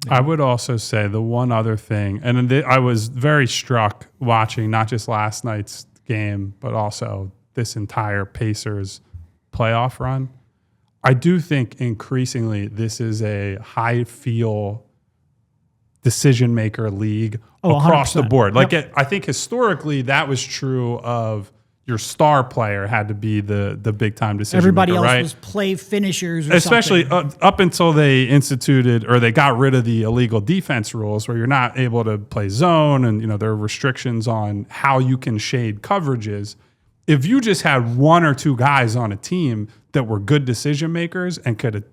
I would also say the one other thing, and I was very struck watching not just last night's game, but also this entire Pacers playoff run. I do think increasingly this is a high feel decision maker league across 100%. the board. Like I think historically that was true of your star player had to be the big time decision Everybody maker, else right? was play finishers or Especially something. up until they instituted or they got rid of the illegal defense rules where you're not able to play zone and there are restrictions on how you can shade coverages. If you just had one or two guys on a team that were good decision makers and could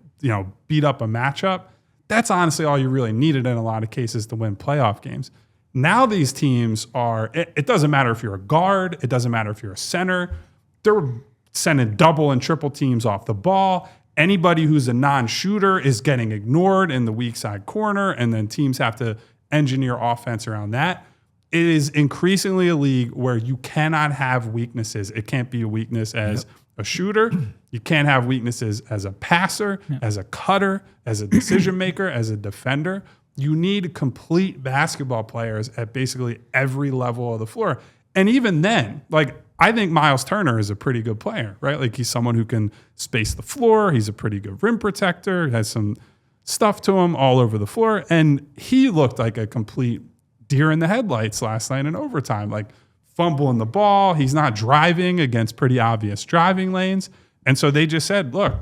beat up a matchup, that's honestly all you really needed in a lot of cases to win playoff games. Now these teams are, it doesn't matter if you're a guard, it doesn't matter if you're a center. They're sending double and triple teams off the ball. Anybody who's a non-shooter is getting ignored in the weak side corner, and then teams have to engineer offense around that. It is increasingly a league where you cannot have weaknesses. It can't be a weakness as a shooter. You can't have weaknesses as a passer, as a cutter, as a decision maker, as a defender. You need complete basketball players at basically every level of the floor. And even then, I think Miles Turner is a pretty good player, right? Like he's someone who can space the floor. He's a pretty good rim protector, has some stuff to him all over the floor. And he looked like a complete deer in the headlights last night in overtime, like fumbling the ball. He's not driving against pretty obvious driving lanes. And so they just said, look,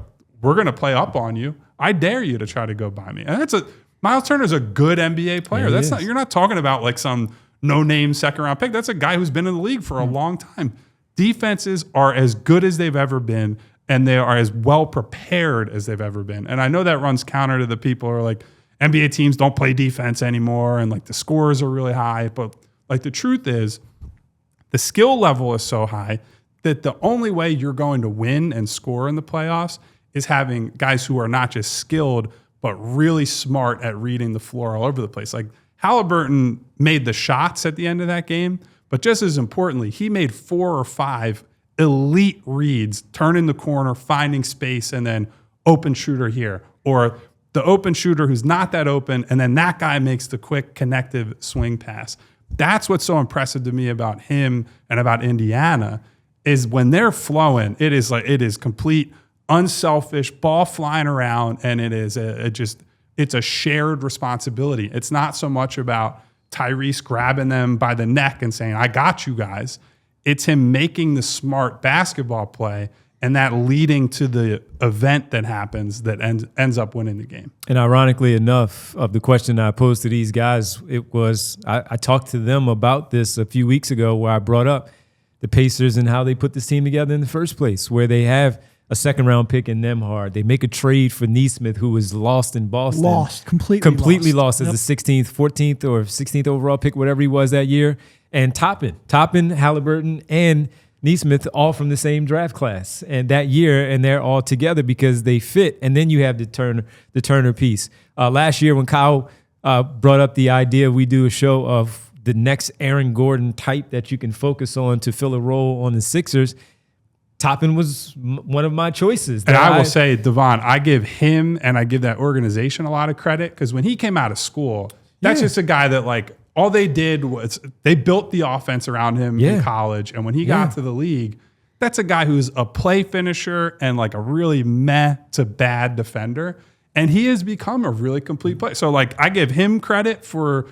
we're going to play up on you. I dare you to try to go by me. And Miles Turner's a good NBA player. Yeah, You're not talking about like some no-name second-round pick. That's a guy who's been in the league for a long time. Defenses are as good as they've ever been, and they are as well prepared as they've ever been. And I know that runs counter to the people who are like, NBA teams don't play defense anymore, and like the scores are really high. But like the truth is, the skill level is so high that the only way you're going to win and score in the playoffs is having guys who are not just skilled, but really smart at reading the floor all over the place. Like Halliburton made the shots at the end of that game, but just as importantly, he made 4 or 5 elite reads, turning the corner, finding space, and then open shooter here. Or the open shooter who's not that open, and then that guy makes the quick connective swing pass. That's what's so impressive to me about him and about Indiana is when they're flowing, it is complete unselfish ball flying around, and it is it's a shared responsibility. It's not so much about Tyrese grabbing them by the neck and saying, I got you guys. It's him making the smart basketball play and that leading to the event that happens that ends up winning the game. And ironically enough, of the question I posed to these guys, it was I talked to them about this a few weeks ago where I brought up the Pacers and how they put this team together in the first place, where they have a second-round pick in Nembhard. They make a trade for Nesmith, who was lost in Boston. Completely lost as the 16th, 14th, or 16th overall pick, whatever he was that year. And Toppin, Halliburton, and Nesmith all from the same draft class and that year, and they're all together because they fit. And then you have the Turner piece. Last year when Kyle brought up the idea we do a show of the next Aaron Gordon type that you can focus on to fill a role on the Sixers, Toppin was one of my choices. And I will say, Devon, I give him and I give that organization a lot of credit because when he came out of school, that's just a guy that like all they did was they built the offense around him in college. And when he got to the league, that's a guy who's a play finisher and like a really meh to bad defender. And he has become a really complete player. So like I give him credit for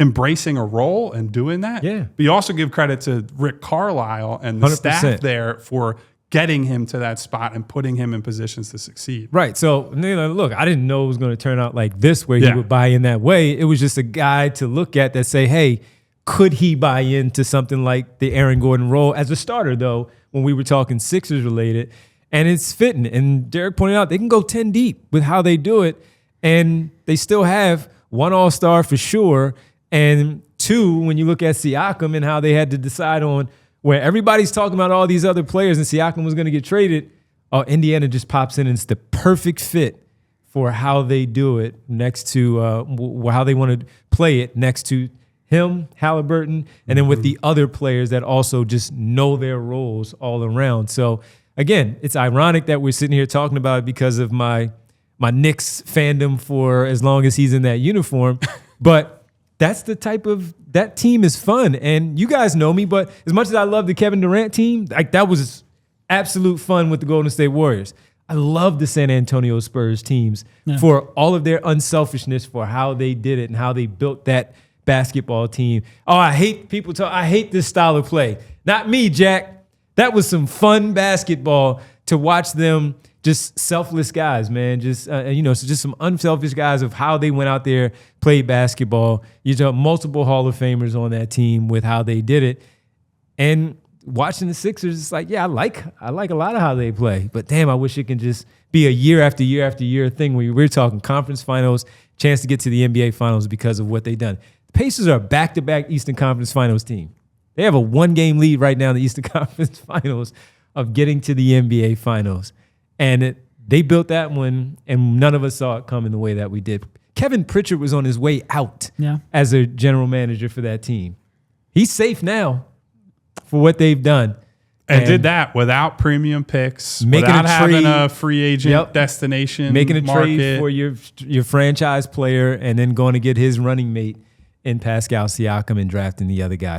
embracing a role and doing that. Yeah. But you also give credit to Rick Carlisle and the 100%. staff there for getting him to that spot and putting him in positions to succeed. Right. So, look, I didn't know it was going to turn out like this where he would buy in that way. It was just a guy to look at that say, hey, could he buy into something like the Aaron Gordon role as a starter, though, when we were talking Sixers related? And it's fitting. And Derek pointed out they can go 10 deep with how they do it. And they still have one all-star for sure. And 2, when you look at Siakam and how they had to decide on where everybody's talking about all these other players and Siakam was going to get traded, Indiana just pops in and it's the perfect fit for how they do it next to how they want to play it next to him, Halliburton, and then with the other players that also just know their roles all around. So, again, it's ironic that we're sitting here talking about it because of my my Knicks fandom for as long as he's in that uniform. But that's the type of, that team is fun. And you guys know me, but as much as I love the Kevin Durant team, like that was absolute fun with the Golden State Warriors. I love the San Antonio Spurs teams for all of their unselfishness, for how they did it and how they built that basketball team. Oh, I hate people talk. I hate this style of play. Not me, Jack. That was some fun basketball to watch them. Just selfless guys, man. Just so just some unselfish guys of how they went out there, played basketball. You know, multiple Hall of Famers on that team with how they did it. And watching the Sixers, it's like, yeah, I like a lot of how they play. But damn, I wish it can just be a year after year after year thing where we're talking conference finals, chance to get to the NBA finals because of what they've done. The Pacers are a back-to-back Eastern Conference Finals team. They have a 1-game lead right now in the Eastern Conference Finals of getting to the NBA Finals. And they built that one, and none of us saw it coming the way that we did. Kevin Pritchard was on his way out as a general manager for that team. He's safe now for what they've done. And did that without premium picks, without having a free agent destination, making a market. trade for your franchise player, and then going to get his running mate in Pascal Siakam and drafting the other guy.